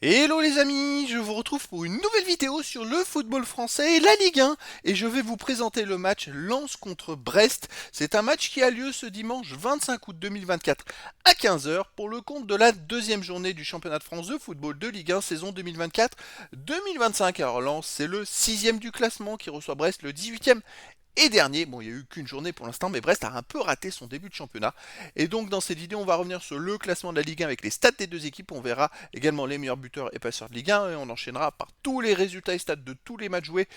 Hello les amis, je vous retrouve pour une nouvelle vidéo sur le football français et la Ligue 1 et je vais vous présenter le match Lens contre Brest. C'est un match qui a lieu ce dimanche 25 août 2024 à 15 heures pour le compte de la deuxième journée du championnat de France de football de Ligue 1 saison 2024-2025. Alors Lens c'est le sixième du classement qui reçoit Brest le 18e et dernier. Bon, il n'y a eu qu'une journée pour l'instant, mais Brest a un peu raté son début de championnat. Et donc, dans cette vidéo, on va revenir sur le classement de la Ligue 1 avec les stats des deux équipes. On verra également les meilleurs buteurs et passeurs de Ligue 1. Et on enchaînera par tous les résultats et stats de tous les matchs joués,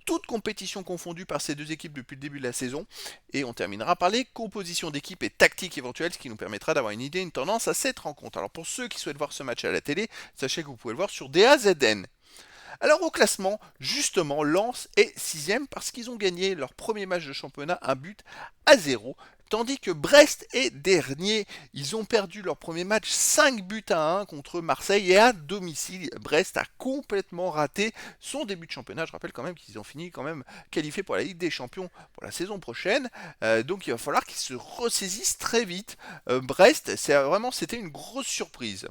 toutes compétitions confondues par ces deux équipes depuis le début de la saison. Et on terminera par les compositions d'équipes et tactiques éventuelles, ce qui nous permettra d'avoir une idée, une tendance à cette rencontre. Alors, pour ceux qui souhaitent voir ce match à la télé, sachez que vous pouvez le voir sur DAZN. Alors au classement, justement, Lens est sixième parce qu'ils ont gagné leur premier match de championnat un but à zéro. Tandis que Brest est dernier. Ils ont perdu leur premier match 5 buts à 1 contre Marseille et à domicile. Brest a complètement raté son début de championnat. Je rappelle quand même qu'ils ont fini quand même qualifiés pour la Ligue des Champions pour la saison prochaine. Donc il va falloir qu'ils se ressaisissent très vite. Brest, c'était une grosse surprise.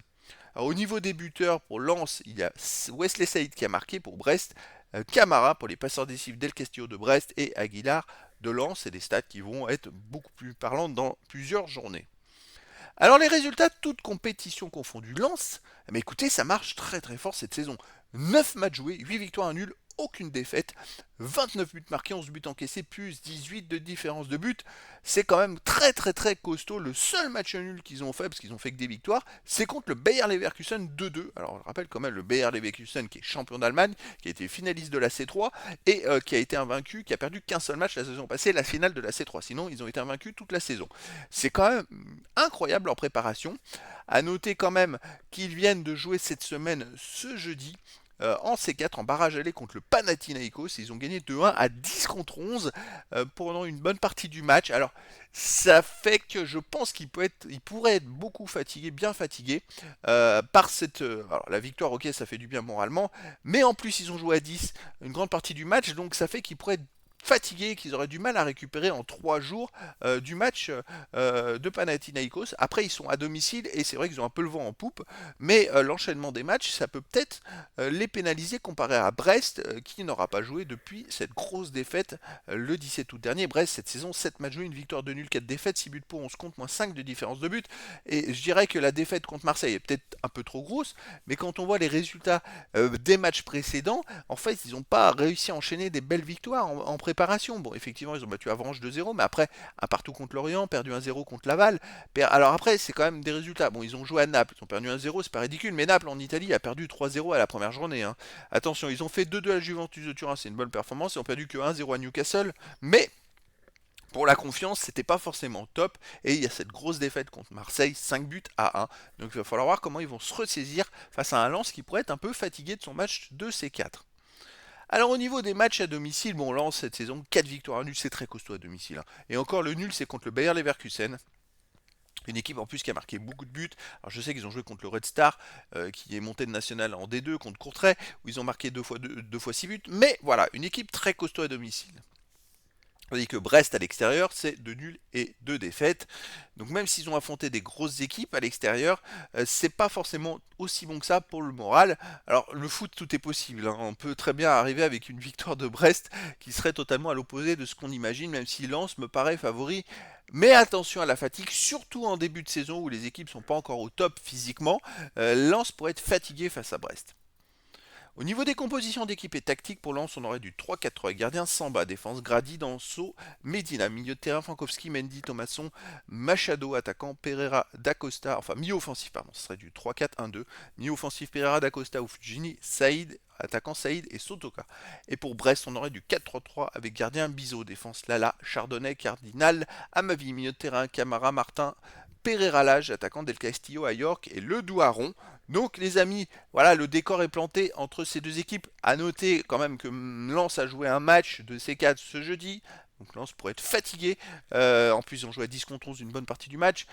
Alors, au niveau des buteurs, pour Lens, il y a Wesley Saïd qui a marqué pour Brest, Camara pour les passeurs décisifs Del Castillo de Brest et Aguilar de Lens. C'est des stats qui vont être beaucoup plus parlantes dans plusieurs journées. Alors les résultats, toutes compétitions confondues, Lens, mais écoutez, ça marche très très fort cette saison. 9 matchs joués, 8 victoires, un nul, aucune défaite, 29 buts marqués, 11 buts encaissés, plus 18 de différence de but. C'est quand même très très très costaud. Le seul match nul qu'ils ont fait, parce qu'ils ont fait que des victoires, c'est contre le Bayer Leverkusen 2-2. Alors je rappelle quand même le Bayer Leverkusen qui est champion d'Allemagne, qui a été finaliste de la C3 et qui a été invaincu, qui a perdu qu'un seul match la saison passée, la finale de la C3. Sinon ils ont été invaincus toute la saison. C'est quand même incroyable en préparation. À noter quand même qu'ils viennent de jouer cette semaine ce jeudi en C4 en barrage aller contre le Panathinaikos. Ils ont gagné 2-1 à 10 contre 11 pendant une bonne partie du match. Alors ça fait que je pense il pourrait être beaucoup fatigué, bien fatigué par cette... alors la victoire, ok, ça fait du bien moralement, mais en plus ils ont joué à 10 une grande partie du match, donc ça fait qu'ils pourraient être fatigués, qu'ils auraient du mal à récupérer en 3 jours du match de Panathinaikos. Après, ils sont à domicile et c'est vrai qu'ils ont un peu le vent en poupe, mais l'enchaînement des matchs, ça peut peut-être les pénaliser comparé à Brest, qui n'aura pas joué depuis cette grosse défaite le 17 août dernier. Brest, cette saison, 7 matchs joués, une victoire de nul, 4 défaites, 6 buts pour 11 comptes, moins 5 de différence de but. Et je dirais que la défaite contre Marseille est peut-être un peu trop grosse, mais quand on voit les résultats des matchs précédents, en fait, ils n'ont pas réussi à enchaîner des belles victoires en préparation. Bon, effectivement, ils ont battu Avranches 2-0, mais après, un partout contre Lorient, perdu 1-0 contre Laval. Alors après, c'est quand même des résultats. Bon, ils ont joué à Naples, ils ont perdu 1-0, c'est pas ridicule, mais Naples en Italie a perdu 3-0 à la première journée, hein. Attention, ils ont fait 2-2 à la Juventus de Turin, c'est une bonne performance, ils ont perdu que 1-0 à Newcastle, mais pour la confiance, c'était pas forcément top. Et il y a cette grosse défaite contre Marseille, 5 buts à 1. Donc il va falloir voir comment ils vont se ressaisir face à un Lens qui pourrait être un peu fatigué de son match de C4. Alors au niveau des matchs à domicile, bon Lens cette saison, 4 victoires, un nul, c'est très costaud à domicile, hein. Et encore le nul, c'est contre le Bayer Leverkusen. Une équipe en plus qui a marqué beaucoup de buts. Alors je sais qu'ils ont joué contre le Red Star, qui est monté de national en D2 contre Courtrai, où ils ont marqué 2 fois 6 buts. Mais voilà, une équipe très costaud à domicile. Tandis que Brest à l'extérieur, c'est 2 nuls et 2 défaites. Donc même s'ils ont affronté des grosses équipes à l'extérieur, c'est pas forcément aussi bon que ça pour le moral. Alors le foot, tout est possible, hein. On peut très bien arriver avec une victoire de Brest qui serait totalement à l'opposé de ce qu'on imagine, même si Lens me paraît favori. Mais attention à la fatigue, surtout en début de saison où les équipes sont pas encore au top physiquement. Lens pourrait être fatigué face à Brest. Au niveau des compositions d'équipe et tactique, pour Lens, on aurait du 3-4-3 avec gardien Samba, défense Grady, Danso, Medina, milieu de terrain Frankowski, Mendy, Thomasson, Machado, attaquant Pereira, D'Acosta, enfin milieu offensif, pardon, ce serait du 3-4-1-2, milieu offensif Pereira, D'Acosta ou Fujini, Saïd, attaquant Saïd et Sotoka. Et pour Brest, on aurait du 4-3-3 avec gardien Bizot, défense Lala, Chardonnay, Cardinal, Amavi, milieu de terrain Camara, Martin, Pereira Lage, attaquant Del Castillo à York et Le Douaron. Donc les amis, voilà, le décor est planté entre ces deux équipes. À noter quand même que Lens a joué un match de C4 ce jeudi. Donc Lens pourrait être fatigué. En plus, ils ont joué à 10 contre 11 une bonne partie du match.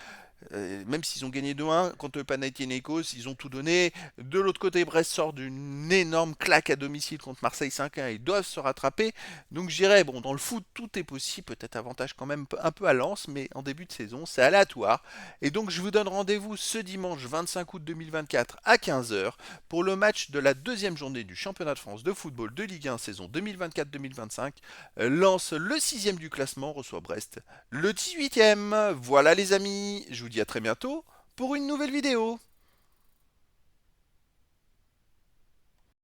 Même s'ils ont gagné 2-1 contre le Panathinaikos, ils ont tout donné. De l'autre côté, Brest sort d'une énorme claque à domicile contre Marseille 5-1. Ils doivent se rattraper. Donc je dirais, bon, dans le foot, tout est possible. Peut-être avantage quand même un peu à Lens, mais en début de saison, c'est aléatoire. Et donc je vous donne rendez-vous ce dimanche 25 août 2024 à 15 heures pour le match de la deuxième journée du championnat de France de football de Ligue 1 saison 2024-2025. Lens, le sixième du classement, reçoit Brest, le 18e. Voilà les amis, je vous dis à très bientôt pour une nouvelle vidéo.